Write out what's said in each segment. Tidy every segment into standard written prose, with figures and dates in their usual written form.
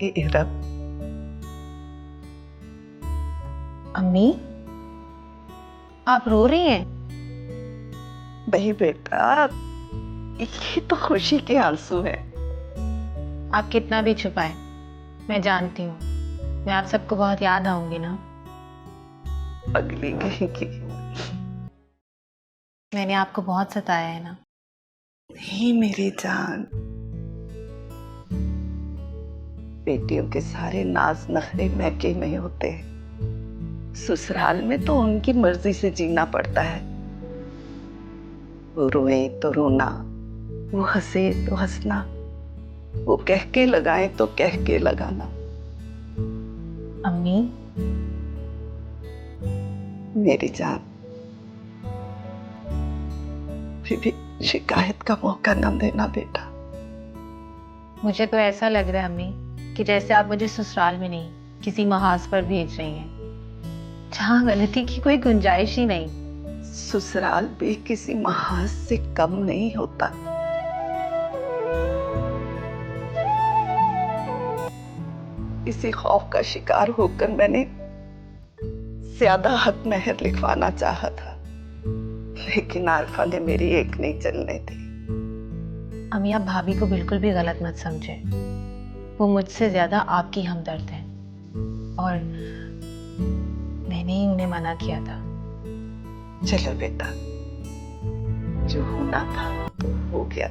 रब। अम्मी, आप रो रही हैं? नहीं बेटा, ये तो खुशी के आंसू हैं। आप कितना भी छुपाएं, मैं जानती हूँ मैं आप सबको बहुत याद आऊंगी ना। अगली कहीं की। मैंने आपको बहुत सताया है ना। नहीं मेरी जान, बेटियों के सारे नाज नखरे मैके में होते हैं। ससुराल में तो उनकी मर्जी से जीना पड़ता है। वो रोए तो रोना, वो हंसे तो हंसना, वो कह के लगाए तो कह के लगाना। अम्मी, मेरी जान, फिर भी शिकायत का मौका न देना बेटा। मुझे तो ऐसा लग रहा है अम्मी कि जैसे आप मुझे ससुराल में नहीं किसी महाज पर भेज रही हैं जहाँ गलती की कोई गुंजाइश ही नहीं। ससुराल भी किसी महाज से कम नहीं होता। इसी खौफ का शिकार होकर मैंने ज्यादा हक महर लिखवाना चाहा था, लेकिन आरफा ने मेरी एक नहीं चलने दी। अम्मी, आप भाभी को बिल्कुल भी गलत मत समझे। वो मुझसे ज्यादा आपकी हमदर्द है और मैंने ही उन्हें मना किया था। चलो बेटा, जो होना था तो हो गया।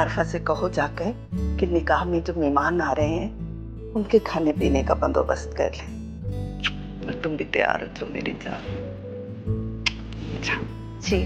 आरफा से कहो जाकर कि निकाह में जो मेहमान आ रहे हैं उनके खाने पीने का बंदोबस्त कर ले। और तुम भी तैयार हो मेरी जान। जी।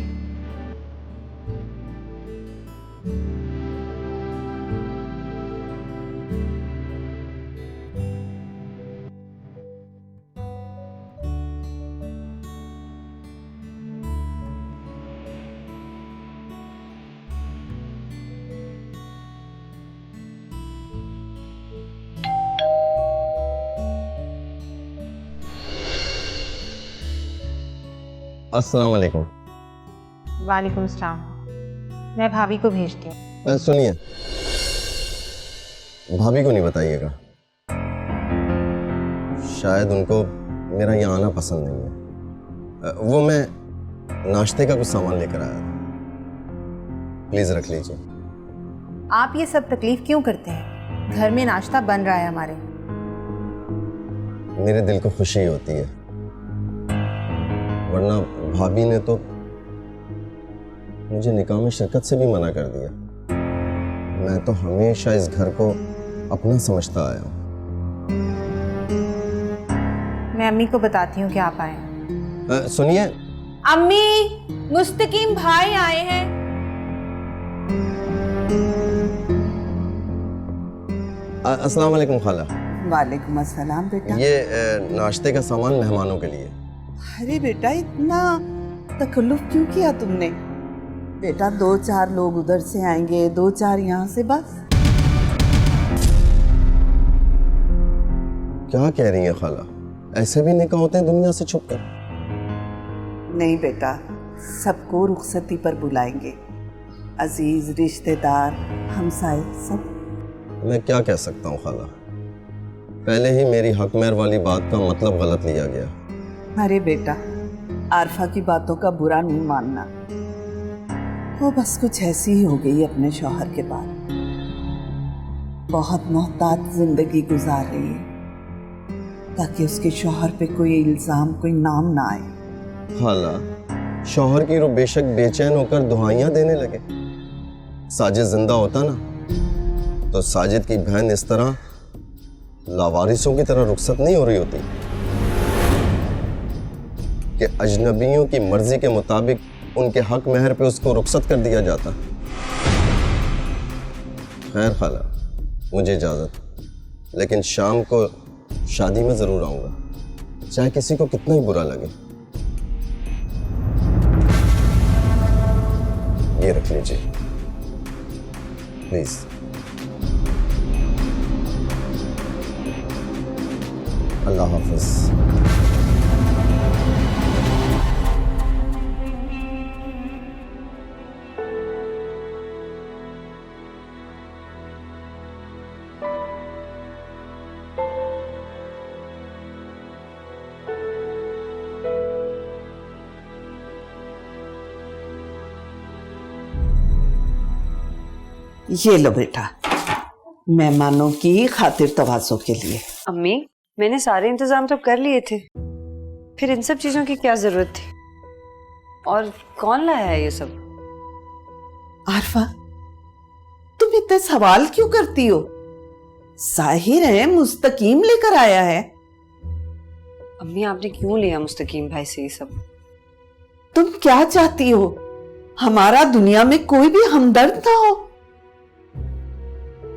अस्सलाम वालेकुम। वालेकुम सलाम। मैं भाभी को भेजती हूँ। सुनिए, भाभी को नहीं बताइएगा, शायद उनको मेरा यहाँ आना पसंद नहीं है। वो मैं नाश्ते का कुछ सामान लेकर आया था, प्लीज रख लीजिए। आप ये सब तकलीफ क्यों करते हैं? घर में नाश्ता बन रहा है हमारे। मेरे दिल को खुशी होती है, वरना भाभी ने तो मुझे निकाह में शिरकत से भी मना कर दिया। मैं तो हमेशा इस घर को अपना समझता आया हूँ। मैं अम्मी को बताती हूँ कि आप आए हैं। सुनिए अम्मी, मुस्तकीम भाई आए हैं। अस्सलाम वालेकुम खाला। वालेकुम अस्सलाम बेटा। ये नाश्ते का सामान मेहमानों के लिए। अरे बेटा, इतना तकल्लुफ क्यों किया तुमने? बेटा, 2-4 लोग उधर से आएंगे, 2-4 यहाँ से, बस। क्या कह रही है खाला? ऐसे भी निकाह होते हैं दुनिया से छुपकर? नहीं बेटा, सबको रुखसती पर बुलाएंगे। अजीज, रिश्तेदार, हमसाए सब। मैं क्या कह सकता हूँ खाला, पहले ही मेरी हक महर वाली बात का मतलब गलत लिया गया। अरे बेटा, आरफा की बातों का बुरा नहीं मानना। वो बस कुछ ऐसी ही हो गई अपने शौहर के बाद। बहुत मोहतात जिंदगी गुजार रही है ताकि उसके शौहर पे कोई इल्जाम, कोई नाम ना आए। खाला, शौहर की रूह बेशक बेचैन होकर दुहाइयां देने लगे। साजिद जिंदा होता ना तो साजिद की बहन इस तरह लावारिसों की तरह रुखसत नहीं हो रही होती कि अजनबियों की मर्जी के मुताबिक उनके हक महर पे उसको रुखसत कर दिया जाता। खैर खाला, मुझे इजाजत, लेकिन शाम को शादी में जरूर आऊंगा, चाहे किसी को कितना ही बुरा लगे। ये रख लीजिए प्लीज। अल्लाह हाफिज। ये लो बेटा, मेहमानों की खातिर तवाज़ो के लिए। अम्मी, मैंने सारे इंतजाम तो कर लिए थे, फिर इन सब चीजों की क्या जरूरत थी? और कौन लाया है ये सब? आरफा, तुम इतने सवाल क्यों करती हो? जाहिर है मुस्तकीम लेकर आया है। अम्मी, आपने क्यों लिया मुस्तकीम भाई से ये सब? तुम क्या चाहती हो? हमारा दुनिया में कोई भी हमदर्द ना हो?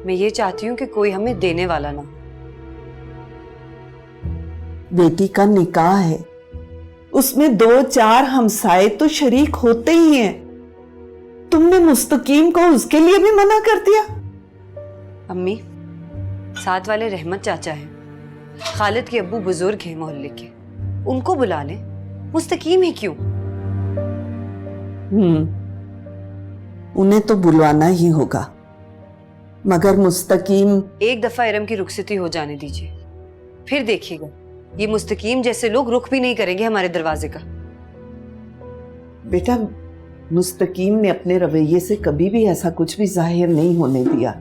मैं ये चाहती हूँ कि कोई हमें देने वाला ना। बेटी का निकाह है, उसमें 2-4 हमसाए तो शरीक होते ही हैं। तुमने मुस्तकीम को उसके लिए भी मना कर दिया। अम्मी, साथ वाले रहमत चाचा हैं, खालिद के अब्बू बुजुर्ग हैं मोहल्ले के, उनको बुला लें। मुस्तकीम ही क्यों? उन्हें तो बुलवाना ही होगा, मगर मुस्तकीम। एक दफा इरम की रुखसती हो जाने दीजिए, फिर देखिएगा ये मुस्तकीम जैसे लोग रुख भी नहीं करेंगे हमारे दरवाजे का। बेटा, मुस्तकीम ने अपने रवैये से कभी भी ऐसा कुछ भी जाहिर नहीं होने दिया,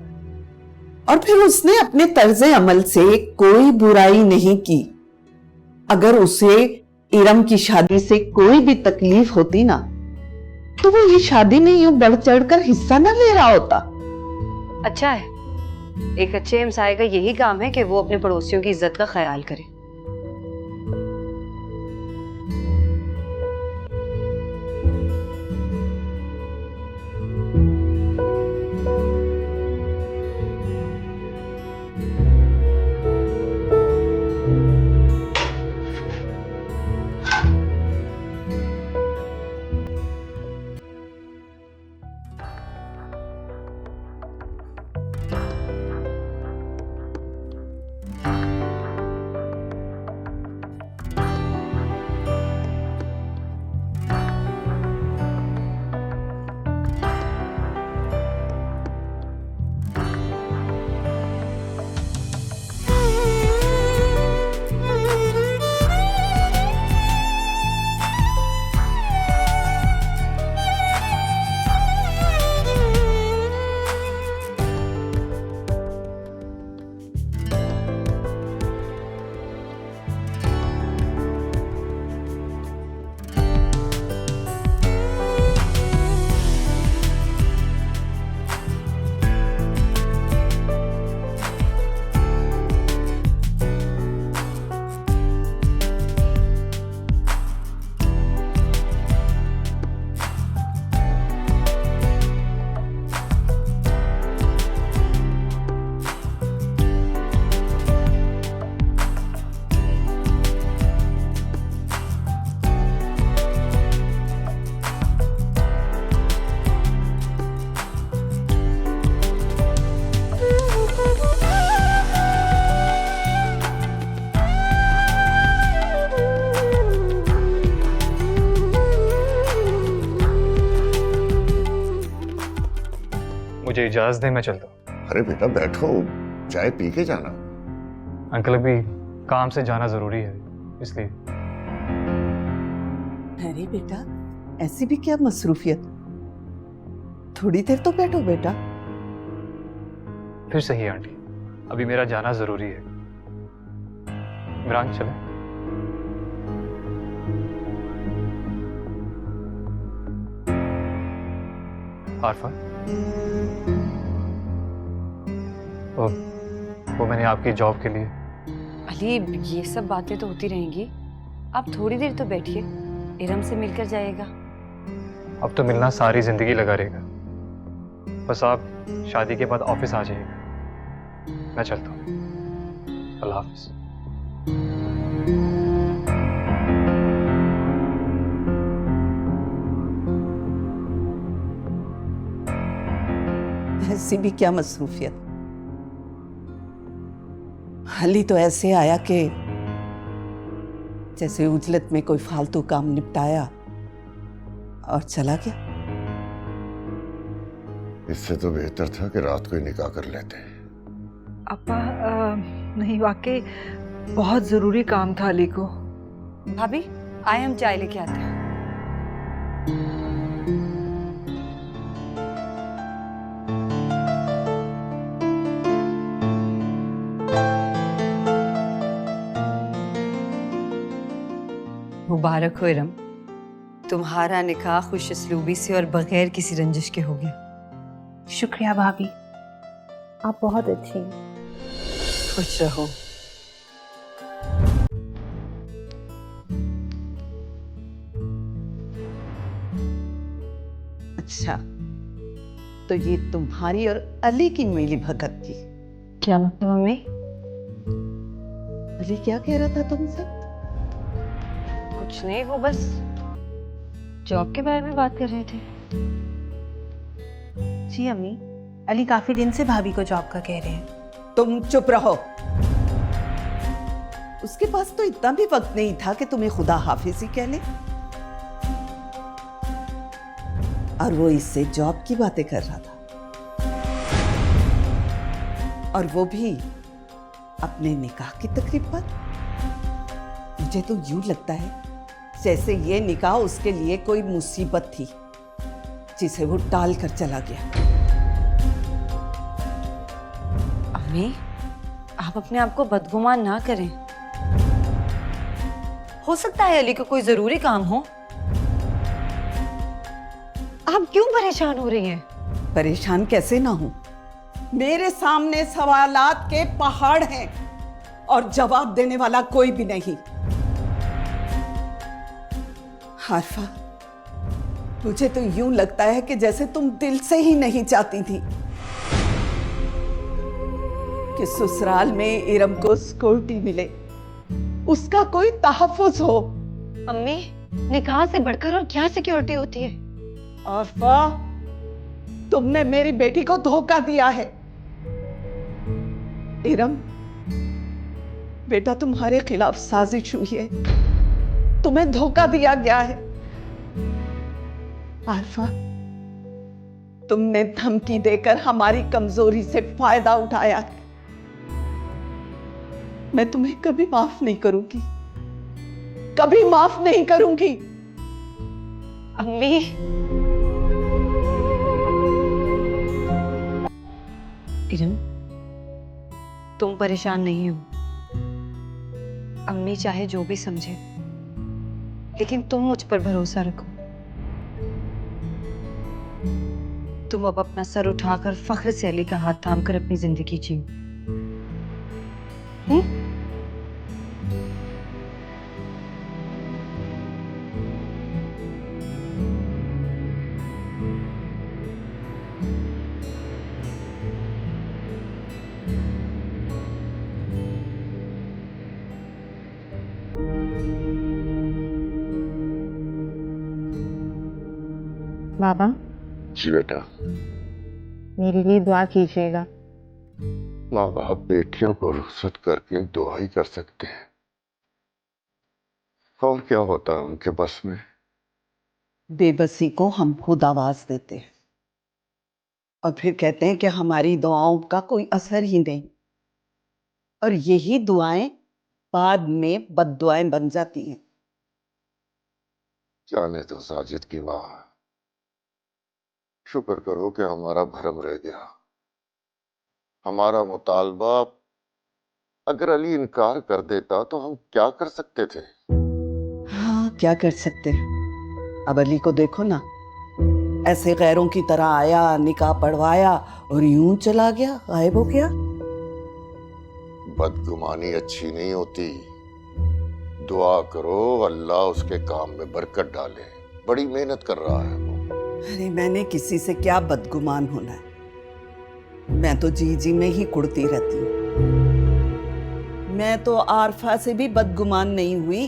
और फिर उसने अपने तर्जे अमल से कोई बुराई नहीं की। अगर उसे इरम की शादी से कोई भी तकलीफ होती ना, तो वो ये शादी में यूं बढ़ चढ़कर हिस्सा ना ले रहा होता। अच्छा है, एक अच्छे हमसाये का यही काम है कि वो अपने पड़ोसियों की इज्जत का ख्याल करे। मुझे इजाजत दे, मैं चलता हूँ। अरे बेटा बैठो, चाय पी के जाना। अंकल, अभी काम से जाना जरूरी है, इसलिए। अरे बेटा, ऐसी भी क्या मसरूफियत? थोड़ी देर तो बैठो बेटा। फिर सही आंटी, अभी मेरा जाना जरूरी है। इमरान, चले? आरफा, वो मैंने आपकी जॉब के लिए। अली, ये सब बातें तो होती रहेंगी, आप थोड़ी देर तो बैठिए, इरम से मिलकर जाइएगा। अब तो मिलना सारी जिंदगी लगा रहेगा, बस आप शादी के बाद ऑफिस आ जाइएगा। मैं चलता हूँ, अल्लाह हाफिज। ऐसी भी क्या मसरूफियत? अली तो ऐसे आया कि जैसे उजलत में कोई फालतू काम निपटाया और चला गया। इससे तो बेहतर था कि रात को ही निकाह कर लेते। अपा नहीं, वाकई बहुत जरूरी काम था अली को। भाभी, आए हम चाय लेके आते हैं। मुबारक हो इरम, तुम्हारा निकाह खुश असलूबी से और बगैर किसी रंजिश के हो गया। शुक्रिया भाभी, आप बहुत अच्छी हैं। खुश रहो। अच्छा, तो ये तुम्हारी और अली की मिली भगत थी। क्या मतलब मम्मी? अली क्या कह रहा था तुमसे? कुछ नहीं, वो बस जॉब के बारे में बात कर रहे थे। जी अम्मी, अली काफी दिन से भाभी को जॉब का कह रहे हैं। तुम चुप रहो। उसके पास तो इतना भी वक्त नहीं था कि तुम्हें खुदा हाफिज ही कह ले। और वो इससे जॉब की बातें कर रहा था, और वो भी अपने निकाह की तकरीब पर। मुझे तो यूं लगता है जैसे ये निकाह उसके लिए कोई मुसीबत थी जिसे वो टाल कर चला गया। अम्मी, आप अपने आप को बदगुमान ना करें। हो सकता है अली को कोई जरूरी काम हो। आप क्यों परेशान हो रही हैं? परेशान कैसे ना हूं? मेरे सामने सवालात के पहाड़ हैं और जवाब देने वाला कोई भी नहीं। आरफा, मुझे तो यूं लगता है कि जैसे तुम दिल से ही नहीं चाहती थी कि ससुराल में इरम को सिक्योरिटी मिले, उसका कोई तहफ्फुज हो। अम्मी, निकाह से बढ़कर और क्या सिक्योरिटी होती है? आरफा, तुमने मेरी बेटी को धोखा दिया है। इरम, बेटा तुम्हारे खिलाफ साजिश हुई है, तुम्हें धोखा दिया गया है। आरफा, तुमने धमकी देकर हमारी कमजोरी से फायदा उठाया है। मैं तुम्हें कभी माफ नहीं करूंगी, कभी माफ नहीं करूंगी। अम्मी, इरम, तुम परेशान नहीं हो। अम्मी चाहे जो भी समझे, लेकिन तुम मुझ पर भरोसा रखो। तुम अब अपना सर उठाकर फख्र से अली का हाथ थामकर अपनी जिंदगी जियो। बाबा, जी बेटा। मेरे लिए दुआ कीजिएगा। माँ बाप बेटियों को रुखसत करके दुआ ही कर सकते हैं, और क्या होता है उनके बस में। बेबसी को हम खुद आवाज देते हैं और फिर कहते हैं कि हमारी दुआओं का कोई असर ही नहीं, और यही दुआएं बाद में बद्दुआएं बन जाती हैं। जाने तो साजिद की माँ, शुक्र करो कि हमारा भरम रह गया। हमारा मुतालबा अगर अली इनकार कर देता तो हम क्या कर सकते थे? हाँ, क्या कर सकते हैं। अब अली को देखो ना, ऐसे गैरों की तरह आया, निकाह पढ़वाया और यूं चला गया, गायब हो गया। बदगुमानी अच्छी नहीं होती। दुआ करो अल्लाह उसके काम में बरकत डाले, बड़ी मेहनत कर रहा है वो। अरे मैंने किसी से क्या बदगुमान होना है, मैं तो जी जी में ही कुड़ती रहती हूँ। मैं तो आरफा से भी बदगुमान नहीं हुई,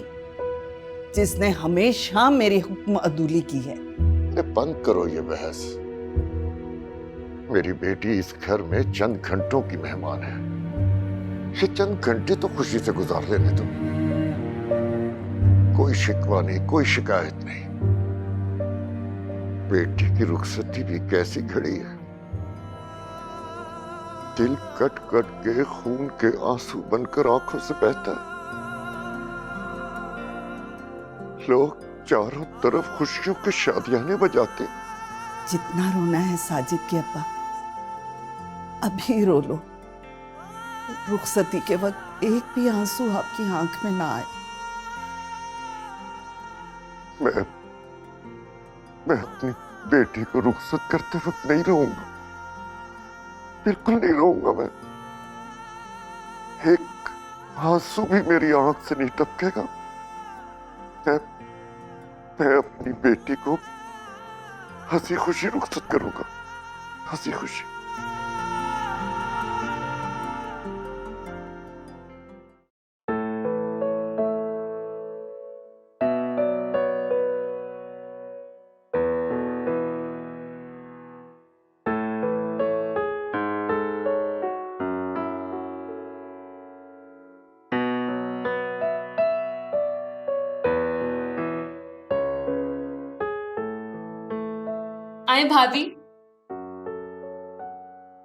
जिसने हमेशा मेरी हुक्म अदूली की है। अरे बंद करो ये बहस। मेरी बेटी इस घर में चंद घंटों की मेहमान है, ये चंद घंटे तो खुशी से गुजार लेने दो। कोई शिकवा नहीं, कोई शिकायत नहीं। बेटी की रुखसती भी कैसी घड़ी है, दिल कट कट के खून के आंसू बनकर आंखों से बहता है। लोग चारों तरफ खुशियों के शादियाने बजाते। जितना रोना है साजिद के अब्बा, अभी रो लो। रुखसती के वक्त एक भी आंसू आपकी आंख में ना आए। मैं अपनी बेटी को रुखसत करते वक्त नहीं रहूंगा, बिल्कुल नहीं रहूंगा। मैं एक आंसू भी मेरी आंख से नहीं टपकेगा। मैं अपनी बेटी को हंसी खुशी रुखसत करूंगा, हंसी खुशी। आए भाभी,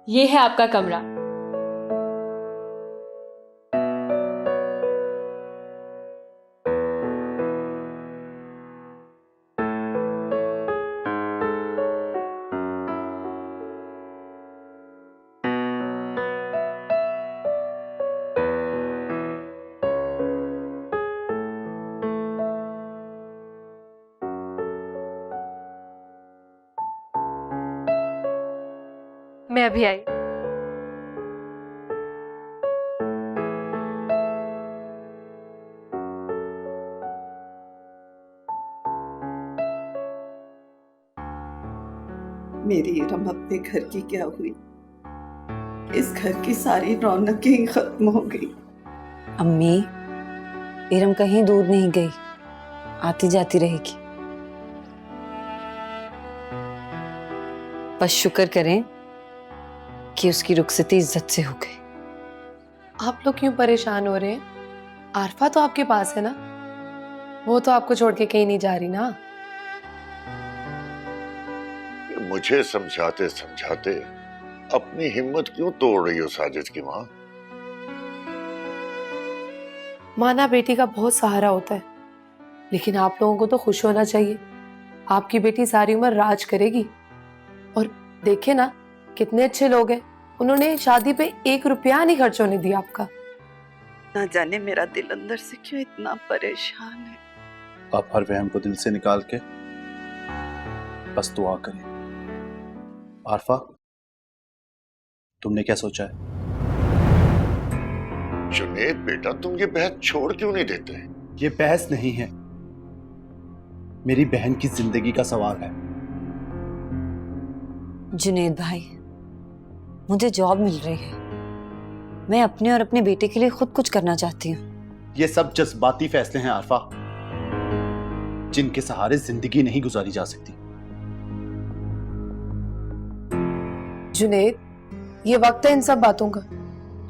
ये है आपका कमरा। मैं अभी आई। मेरी इरम अपने घर की क्या हुई? इस घर की सारी रौनकें ही खत्म हो गई। अम्मी, इरम कहीं दूर नहीं गई, आती जाती रहेगी। बस शुक्र करें कि उसकी रुखसती इज्जत से हो गई। आप लोग क्यों परेशान हो रहे हैं? आरफा तो आपके पास है ना, वो तो आपको छोड़ के कहीं नहीं जा रही ना। मुझे समझाते समझाते अपनी हिम्मत क्यों तोड़ रही हो साजिद की माँ? माना बेटी का बहुत सहारा होता है, लेकिन आप लोगों को तो खुश होना चाहिए। आपकी बेटी सारी उम्र राज करेगी। और देखे ना कितने अच्छे लोग हैं, उन्होंने शादी पे 1 रुपया नहीं खर्च होने दिया आपका। ना जाने मेरा दिल अंदर से क्यों इतना परेशान है। आप हर वहम को दिल से निकाल के बस दुआ करें। आरफा, तुमने क्या सोचा है? जुनेद बेटा, तुम ये बहस छोड़ क्यों नहीं देते? ये बहस नहीं है, मेरी बहन की जिंदगी का सवाल है। जुनेद भाई, मुझे जॉब मिल रही है। मैं अपने और अपने बेटे के लिए खुद कुछ करना चाहती हूँ। ये सब जज्बाती फैसले हैं आरफा, जिनके सहारे जिंदगी नहीं गुजारी जा सकती। जुनेद, ये वक्त है इन सब बातों का।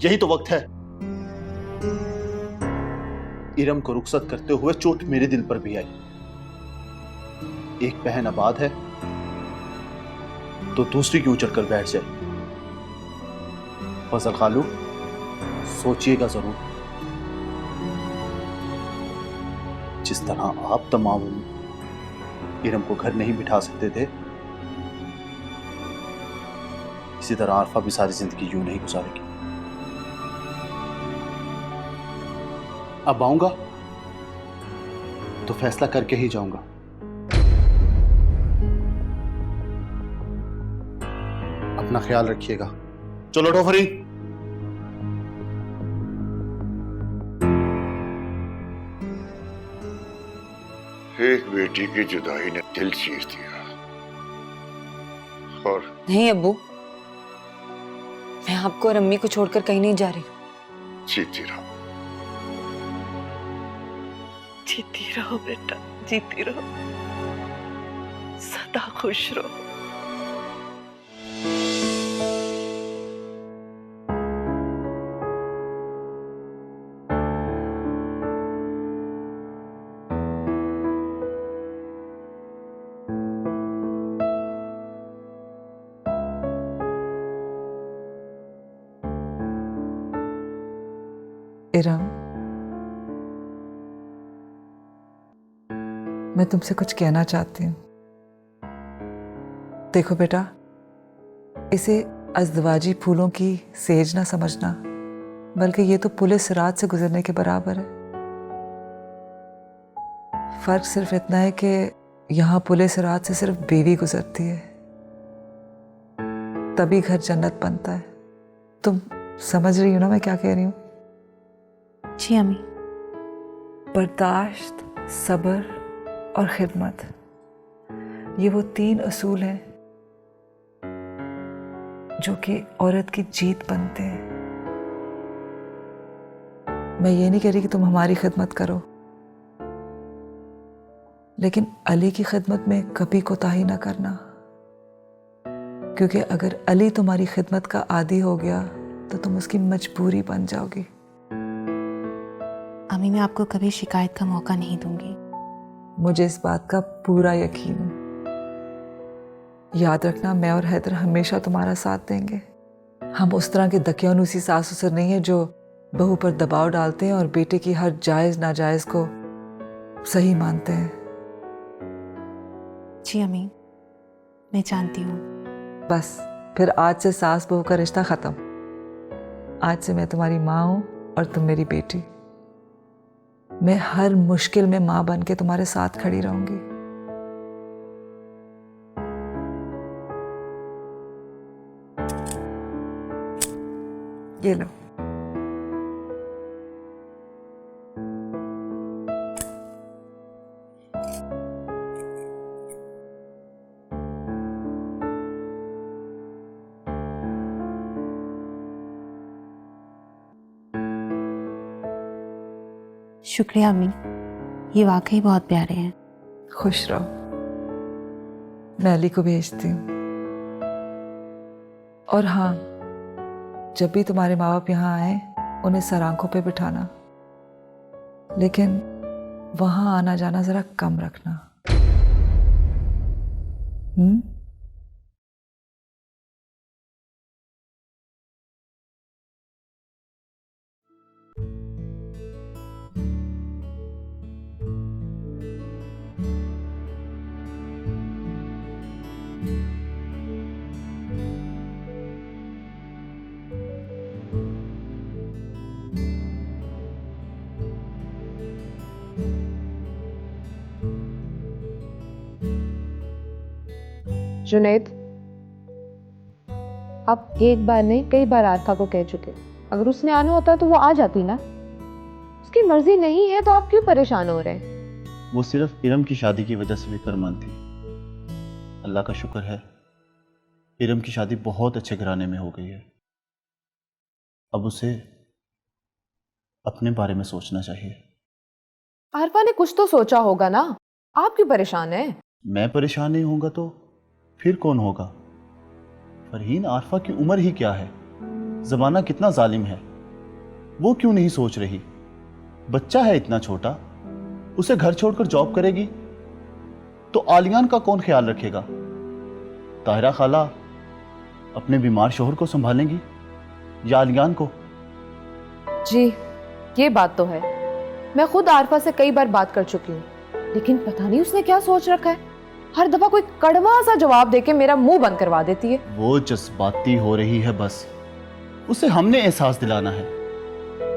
यही तो वक्त है। इरम को रुखसत करते हुए चोट मेरे दिल पर भी आई। एक बहन आबाद है तो दूसरी क्यों चढ़कर बैठ जाए? फजल खालू, सोचिएगा जरूर। जिस तरह आप तमाम इरम को घर नहीं बिठा सकते थे, इसी तरह आरफा भी सारी जिंदगी यूं नहीं गुजारेगी। अब आऊंगा तो फैसला करके ही जाऊंगा। अपना ख्याल रखिएगा। चलो डोफरी। एक बेटी की जुदाई ने दिल चीर दिया। और नहीं अब्बू, मैं आपको और अम्मी को छोड़कर कहीं नहीं जा रही। जीती रहो, जीती रहो बेटा, जीती रहो, सदा खुश रहो। इरम, मैं तुमसे कुछ कहना चाहती हूँ। देखो बेटा, इसे अज़दवाजी फूलों की सेज ना समझना, बल्कि ये तो पुलिस रात से गुजरने के बराबर है। फर्क सिर्फ इतना है कि यहाँ पुलिस रात से सिर्फ बीवी गुजरती है, तभी घर जन्नत बनता है। तुम समझ रही हो ना मैं क्या कह रही हूँ? जी अम्मी। बर्दाश्त, सब्र और खिदमत, ये वो 3 असूल हैं जो कि औरत की जीत बनते हैं। मैं ये नहीं कह रही कि तुम हमारी खिदमत करो, लेकिन अली की खिदमत में कभी कोताही ना करना, क्योंकि अगर अली तुम्हारी खिदमत का आदी हो गया तो तुम उसकी मजबूरी बन जाओगी। अम्मी मैं आपको कभी शिकायत का मौका नहीं दूंगी। मुझे इस बात का पूरा यकीन है। याद रखना, मैं और हैदर हमेशा तुम्हारा साथ देंगे। हम उस तरह के दकियानूसी सास ससुर नहीं है जो बहू पर दबाव डालते हैं और बेटे की हर जायज नाजायज को सही मानते हैं। जी अम्मी, मैं जानती हूँ। बस फिर आज से सास बहू का रिश्ता खत्म। आज से मैं तुम्हारी माँ हूँ और तुम मेरी बेटी। मैं हर मुश्किल में माँ बन के तुम्हारे साथ खड़ी रहूंगी। ये लो। शुक्रिया अम्मी, ये वाकई बहुत प्यारे हैं। खुश रहो। मैं अली को भेजती हूँ। और हाँ, जब भी तुम्हारे माँ बाप यहाँ आए उन्हें सर आंखों पे बिठाना, लेकिन वहां आना जाना जरा कम रखना। जुनैद, आप एक बार नहीं कई बार आरफा को कह चुके, अगर उसने आना होता तो वो आ जाती ना। उसकी मर्जी नहीं है तो आप क्यों परेशान हो रहे हैं? वो सिर्फ इरम की शादी की वजह से फिक्रमंद थी। अल्लाह का शुक्र है, इरम की शादी बहुत अच्छे घराने में हो गई है। अब उसे अपने बारे में सोचना चाहिए। आरफा ने कुछ तो सोचा होगा ना, आप क्यों परेशान हैं? मैं परेशान नहीं होऊंगा तो फिर कौन होगा? फरहीन, आरफा की उम्र ही क्या है, जमाना कितना जालिम है, वो क्यों नहीं सोच रही? बच्चा है इतना छोटा, उसे घर छोड़कर जॉब करेगी तो आलियान का कौन ख्याल रखेगा? ताहिरा खाला अपने बीमार शोहर को संभालेंगी या आलियान को? जी, ये बात तो है। मैं खुद आरफा से कई बार बात कर चुकी हूँ, लेकिन पता नहीं उसने क्या सोच रखा है। हर दफा कोई कड़वा सा जवाब देके मेरा मुंह बंद करवा देती है। वो जज्बाती हो रही है बस, उसे हमने एहसास दिलाना है।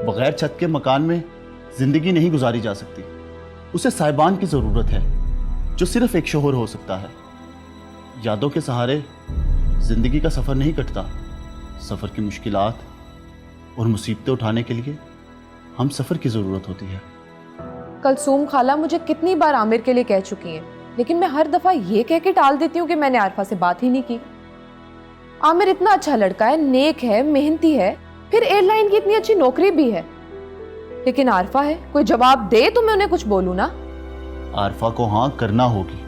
बगैर छत के मकान में जिंदगी नहीं गुजारी जा सकती। उसे साहिबान की जरूरत है जो सिर्फ एक शोहर हो सकता है। यादों के सहारे जिंदगी का सफर नहीं कटता। सफर की मुश्किलात और मुसीबतें उठाने के लिए हम सफर की जरूरत होती है। कलसूम खाला मुझे कितनी बार आमिर के लिए कह चुकी हैं, लेकिन मैं हर दफा ये कह के टाल देती हूँ कि मैंने आरफा से बात ही नहीं की। आमिर इतना अच्छा लड़का है, नेक है, मेहनती है, फिर एयरलाइन की इतनी अच्छी नौकरी भी है, लेकिन आरफा है, कोई जवाब दे तो मैं उन्हें कुछ बोलूं ना। आरफा को हाँ करना होगी,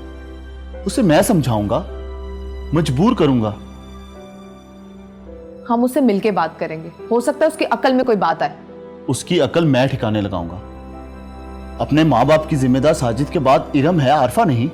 उसे मैं समझाऊंगा, मजबूर करूंगा। हम उससे मिलके बात करेंगे, हो सकता है उसकी अकल में कोई बात आए। उसकी अकल मैं ठिकाने लगाऊंगा। अपने माँ बाप की जिम्मेदार साजिद के बाद इरम है, आरफा नहीं।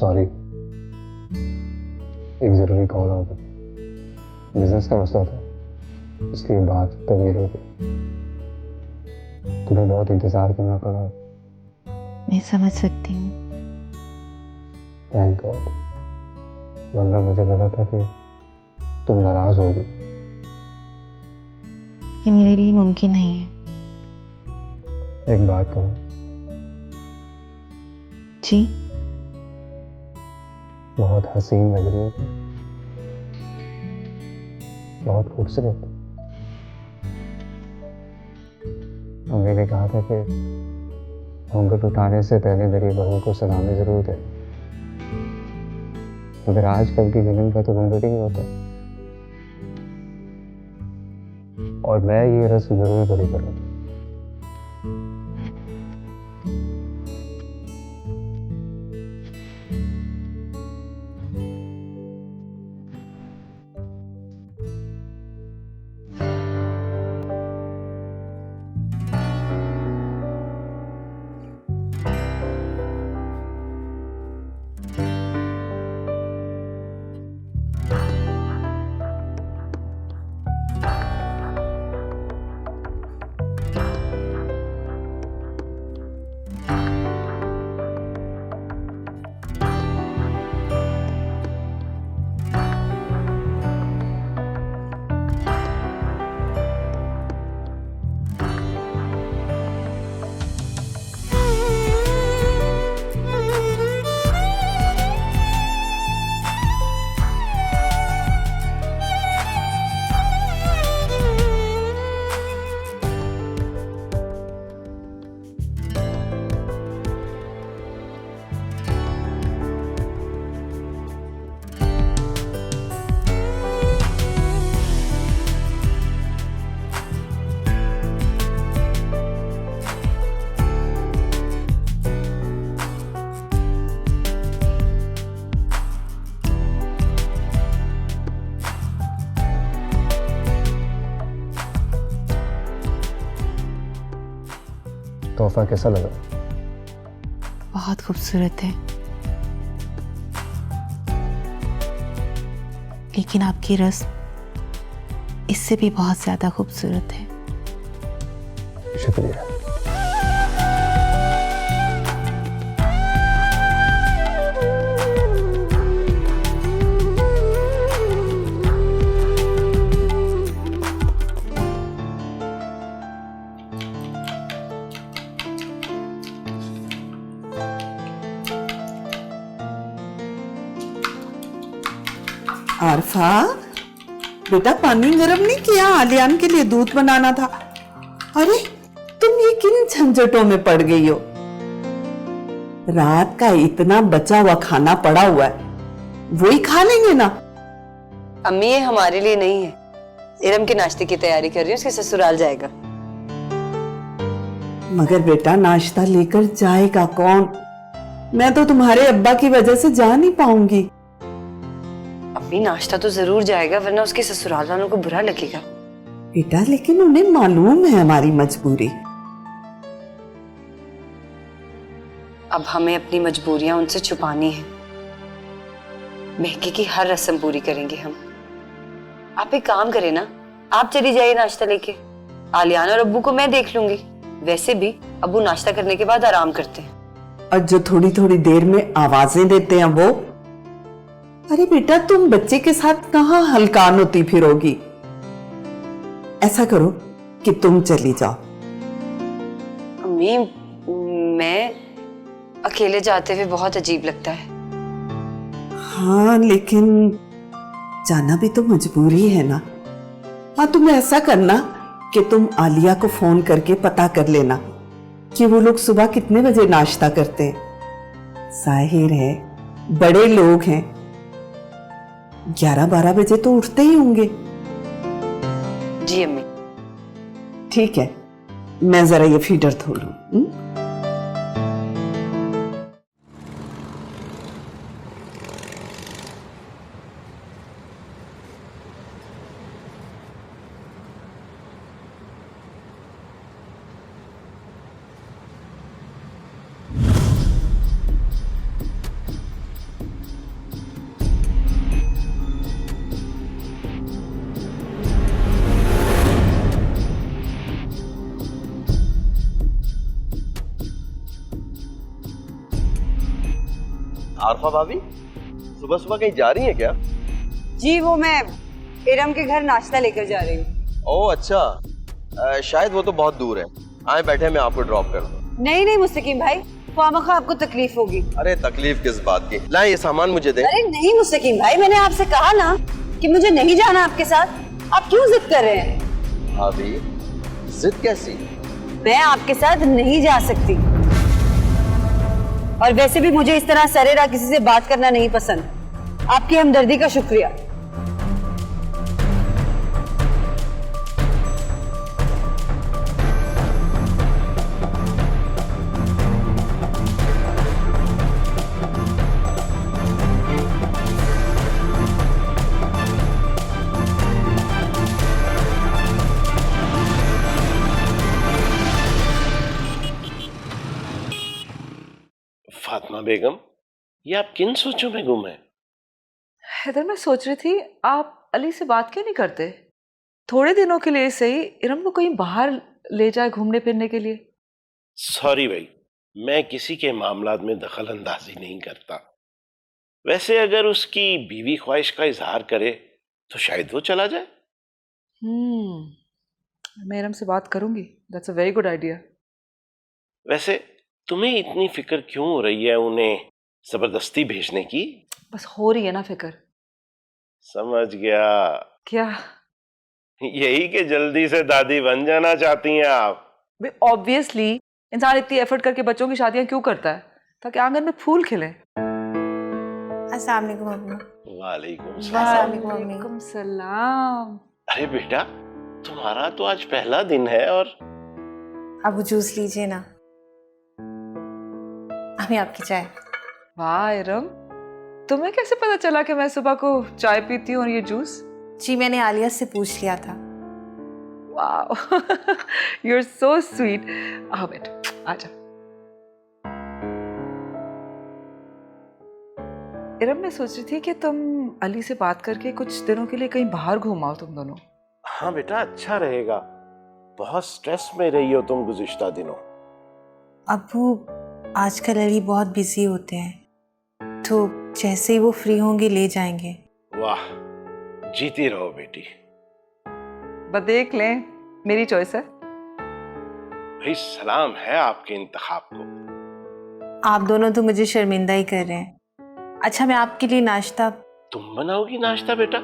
सॉरी, एक ज़रूरी कॉल आ गया, बिजनेस का मसला था, इसलिए बात तवील हो गई। तुम्हें बहुत इंतज़ार करना पड़ा। मैं समझ सकती हूँ। थैंक गॉड, वरना मुझे लगा था कि तुम नाराज़ होगी। ये मेरे लिए मुमकिन नहीं है। एक बात कहूँ? जी? बहुत हसीन लग रही हो, बहुत खूबसूरत। मम्मी ने कहा था कि घूंघट उठाने से पहले मेरी बहू को सलामी जरूर दे, मगर आजकल की दुल्हन का तो घूंघट ही होता है, और मैं ये रस्म जरूर पूरी करूँगा। तोहफा कैसा लगा? बहुत खूबसूरत है, लेकिन आपकी रस्म इससे भी बहुत ज्यादा खूबसूरत है। शुक्रिया। आरफा, बेटा पानी गर्म नहीं किया? आलियान के लिए दूध बनाना था। अरे तुम ये किन झंझटों में पड़ गई हो? रात का इतना बचा हुआ खाना पड़ा हुआ है, वही खा लेंगे ना। अम्मी ये हमारे लिए नहीं है, इरम के नाश्ते की तैयारी कर रही हूँ, उसके ससुराल जाएगा। मगर बेटा नाश्ता लेकर जाएगा कौन? मैं तो तुम्हारे अब्बा की वजह से जा नहीं पाऊंगी। अम्मी नाश्ता तो जरूर जाएगा, वरना उसके ससुराल वालों को बुरा लगेगा। बेटा लेकिन उन्हें मालूम है हमारी मजबूरी। अब हमें अपनी मजबूरियां उनसे छुपानी है। महके की हर रस्म पूरी करेंगे हम। आप एक काम करें ना, आप चली जाइए नाश्ता लेके, आलियान और अब्बू को मैं देख लूंगी। वैसे भी अब्बू नाश्ता करने के बाद आराम करते हैं। और जो थोड़ी थोड़ी देर में आवाजें देते हैं वो। अरे बेटा तुम बच्चे के साथ कहाँ हलकान होती फिरोगी? ऐसा करो कि तुम चली जाओ। अम्मी मैं अकेले जाते हुए बहुत अजीब लगता है। हाँ लेकिन जाना भी तो मजबूरी है ना। हाँ तुम ऐसा करना कि तुम आलिया को फोन करके पता कर लेना कि वो लोग सुबह कितने बजे नाश्ता करते हैं। जाहिर है बड़े लोग हैं, 11-12 बजे तो उठते ही होंगे। जी अम्मी। ठीक है, मैं जरा ये फीडर धो लूं। आरफा भाभी सुबह सुबह कहीं जा रही हैं क्या? जी वो मैं इरम के घर नाश्ता लेकर जा रही हूँ। ओह अच्छा, शायद वो तो बहुत दूर है। आए बैठे, मैं आपको ड्रॉप कर दूं। नहीं नहीं मुस्तकीम भाई, खामखा आपको तकलीफ होगी। अरे तकलीफ किस बात की, लाए ये सामान मुझे दे। अरे नहीं मुस्तकीम भाई, मैंने आपसे कहा ना कि मुझे नहीं जाना आपके साथ। आप क्यों जिद कर रहे हैं? भाभी जिद कैसी? मैं आपके साथ नहीं जा सकती, और वैसे भी मुझे इस तरह सरेरा किसी से बात करना नहीं पसंद। आपकी हमदर्दी का शुक्रिया। फातिमा बेगम, ये आप किन सोचों में गुम हैं? हैदर, मैं सोच रही थी आप अली से बात क्यों नहीं करते? थोड़े दिनों के लिए सही, इरम को कहीं बाहर ले जाए घूमने फिरने के लिए। सॉरी भाई, मैं किसी के मामलात में दखल अंदाजी नहीं करता। वैसे अगर उसकी बीवी ख्वाहिश का इजहार करे तो शायद वो चला जाए। मैं इरम से बात करूंगी। That's a very good idea. वैसे तुम्हें इतनी फिक्र क्यों हो रही है उन्हें जबरदस्ती भेजने की? बस हो रही है ना फिक्र। समझ गया। क्या? यही कि जल्दी से दादी बन जाना चाहती हैं आप? ऑब्वियसली, इंसान इतनी एफर्ट करके बच्चों की शादियां क्यों करता है? ताकि आंगन में फूल खिले। अस्सलाम वालेकुम अम्मा। वालेकुम सलाम। अरे बेटा, तुम्हारा तो आज पहला दिन है और अब जूस लीजिए ना। अभी आपकी चाय। वाह इरम, तुम्हें कैसे पता चला कि मैं सुबह को चाय पीती हूँ और ये जूस? जी मैंने आलिया से पूछ लिया था। वाह, यू आर सो स्वीट। आओ बेटा, आजा। इरम, मैं सोच रही थी कि तुम अली से बात करके कुछ दिनों के लिए कहीं बाहर घूम आओ तुम दोनों। हाँ बेटा, अच्छा रहेगा। बहुत स्ट्रेस में रही हो तुम गुज़िश्ता दिनों। अब्बू, आजकल अली बहुत बिजी होते हैं, तो जैसे ही वो फ्री होंगे ले जाएंगे। वाह, जीती रहो बेटी। बस देख लें, मेरी चॉइस है। भाई सलाम है आपके इंतखाब को। आप दोनों तो मुझे शर्मिंदा ही कर रहे हैं। अच्छा, मैं आपके लिए नाश्ता। तुम बनाओगी नाश्ता बेटा?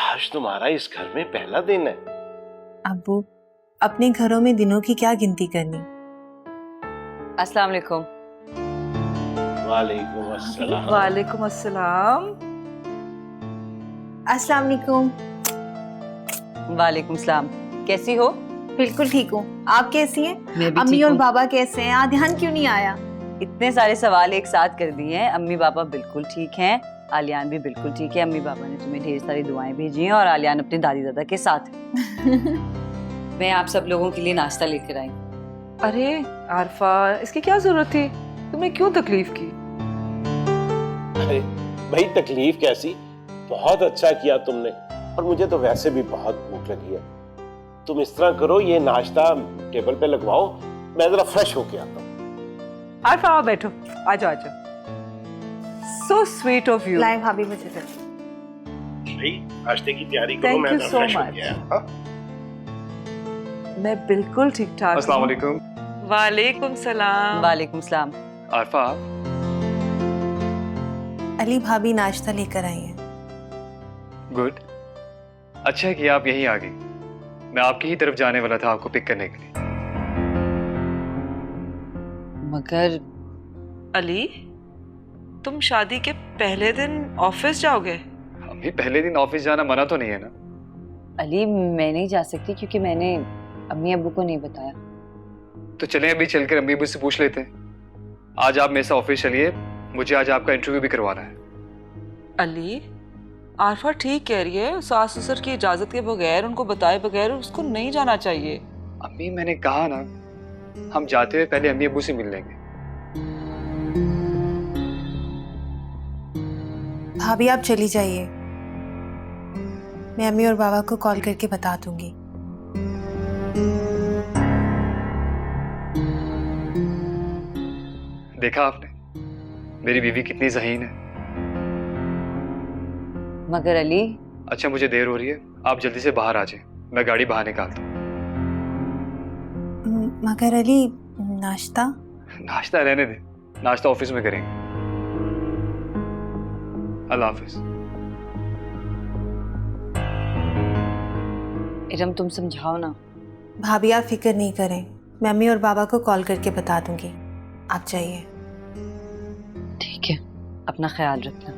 आज तुम्हारा इस घर में पहला दिन है। अब्बू, अपने घरों में दिनों की क्या गिनती करनी। अस्सलाम वालेकुम। वालेकुम अस्सलाम। वालेकुम अस्सलाम। अस्सलाम वालेकुम। वालेकुम सलाम। कैसी हो? बिल्कुल ठीक हूँ। आप कैसी हैं? मैं भी अम्मी ठीक और हूँ। बाबा कैसे हैं? ध्यान क्यों नहीं आया? इतने सारे सवाल एक साथ कर दिए हैं। अम्मी पापा बिल्कुल ठीक हैं, आलियान भी बिल्कुल ठीक है। अम्मी पापा ने तुम्हें ढेर सारी दुआएं भेजी हैं और आलियान अपने दादी दादा के साथ है। मैं आप सब लोगों के लिए नाश्ता लेकर आई। अरे आरफा, इसकी क्या जरूरत थी? तुम्हें क्यों तकलीफ की? अरे भाई, तकलीफ कैसी, बहुत अच्छा किया तुमने। और मुझे तो वैसे भी बहुत भूख लगी है। तुम इस तरह करो, ये नाश्ता टेबल पे लगवाओ, मैं जरा फ्रेश होके आता हूँ। आरफा, आओ बैठो, आ जाओ आ जाओ। So sweet of you. लाए भाभी मुझे दे। भाई नाश्ते की तैयारी करो, Thank मैं you जरा so फ्रेश much. होके आया। हाँ? मैं बिल्कुल ठीक ठाक। अस्सलाम वालेकुम। वालेकुम सलाम। वालेकुम सलाम। आरफा, अली भाभी नाश्ता लेकर आई हैं। गुड। अच्छा है कि आप यहीं आ गई। मैं आपकी ही तरफ जाने वाला था आपको पिक करने के लिए। मगर अली, तुम शादी के पहले दिन ऑफिस जाओगे? अभी पहले दिन ऑफिस जाना मना तो नहीं है ना? अली, मैं नहीं जा सकती क्योंकि मैंने अम्मी अब्बू को नहीं बताया। तो चलें अभी चलकर अम्मी अब्बू से पूछ लेते हैं। आज आप मेरे से ऑफिस चलिए, मुझे आज आपका इंटरव्यू भी करवाना है। अली, आरफा ठीक कह रही है। सास ससुर की इजाजत के बगैर, उनको बताए बगैर उसको नहीं जाना चाहिए। अम्मी, मैंने कहा ना, हम जाते हुए पहले अम्मी अब्बू से मिल लेंगे। भाभी आप चली जाइए, मैं अम्मी और बाबा को कॉल करके बता दूंगी। देखा आपने, मेरी बीवी कितनी ज़हीन है। मगर अली, अच्छा मुझे देर हो रही है, आप जल्दी से बाहर आ जाए, मैं गाड़ी बाहर निकालता हूँ। मगर अली, नाश्ता? नाश्ता रहने दे, नाश्ता ऑफिस में करेंगे। अल्लाह हाफिज। इरम तुम समझाओ ना। भाभी आप फिक्र नहीं करें, मैं अम्मी और बाबा को कॉल करके बता दूंगी। आप जाइए। ठीक है, अपना ख्याल रखना।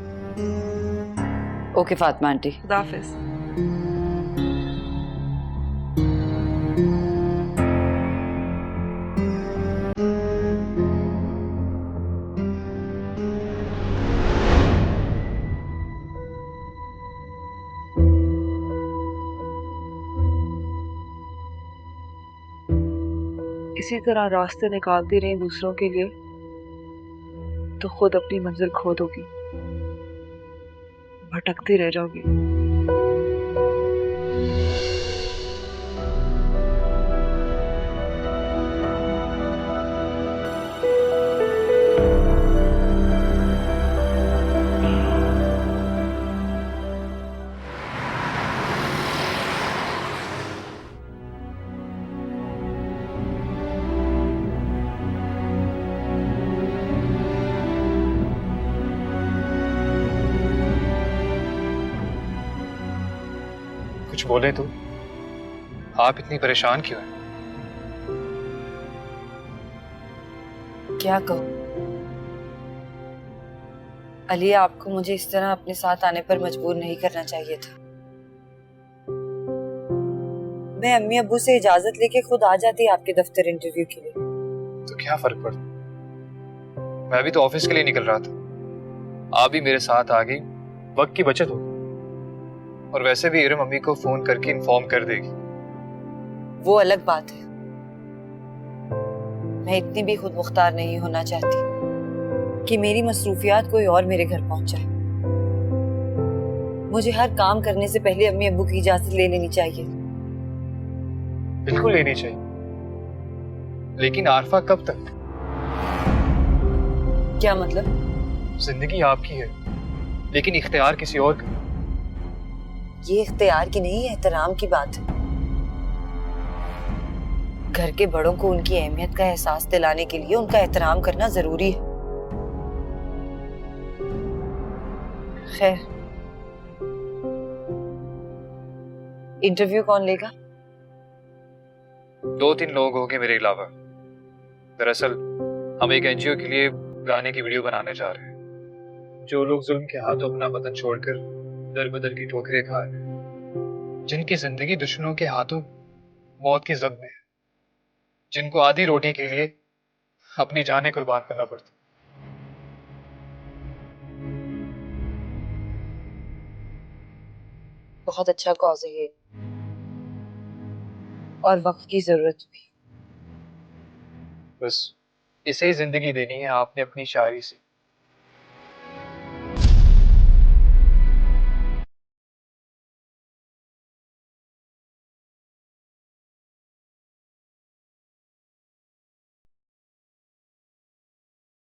Okay Fatima aunty. खुदा हाफिज। इसी तरह रास्ते निकालती रही दूसरों के लिए तो खुद अपनी मंजिल खो दोगी, भटकती रह जाओगी। कुछ बोले तो? आप इतनी परेशान क्यों हैं? क्या कहूँ अली, आपको मुझे इस तरह अपने साथ आने पर मजबूर नहीं करना चाहिए था। मैं अम्मी अब्बू से इजाजत लेके खुद आ जाती आपके दफ्तर इंटरव्यू के लिए। तो क्या फर्क पड़ता, मैं भी तो ऑफिस के लिए निकल रहा था। आप भी मेरे साथ आ गई, वक्त की बचत होगी। और वैसे भी इरम अम्मी को फोन करके इन्फॉर्म कर देगी। वो अलग बात है, मैं इतनी भी खुद मुख्तार नहीं होना चाहती कि मेरी मसरूफियात कोई और मेरे घर पहुंचाए। मुझे हर काम करने से पहले अम्मी अब्बू की इजाजत ले लेनी चाहिए। बिल्कुल लेनी चाहिए, लेकिन आरफा कब तक? क्या मतलब? जिंदगी आपकी है, लेकिन इख्तियार किसी और का। ये इख्तियार की नहीं, एहतराम की बात है। घर के बड़ों को उनकी अहमियत का एहसास दिलाने के लिए उनका एहतराम करना जरूरी है। खैर, इंटरव्यू कौन लेगा? 2-3 लोग होंगे मेरे अलावा। दरअसल हम एक एनजीओ के लिए गाने की वीडियो बनाने जा रहे हैं। जो लोग जुल्म के हाथों अपना वतन छोड़कर दर बदर की ठोकरें खा रहे हैं, जिनकी जिंदगी दुश्मनों के हाथों मौत की जद में है, जिनको आधी रोटी के लिए अपनी जानें कुर्बान करना पड़ता। बहुत अच्छा कॉज है ये, और वक्त की जरूरत भी। बस इसे ही जिंदगी देनी है आपने अपनी शायरी से।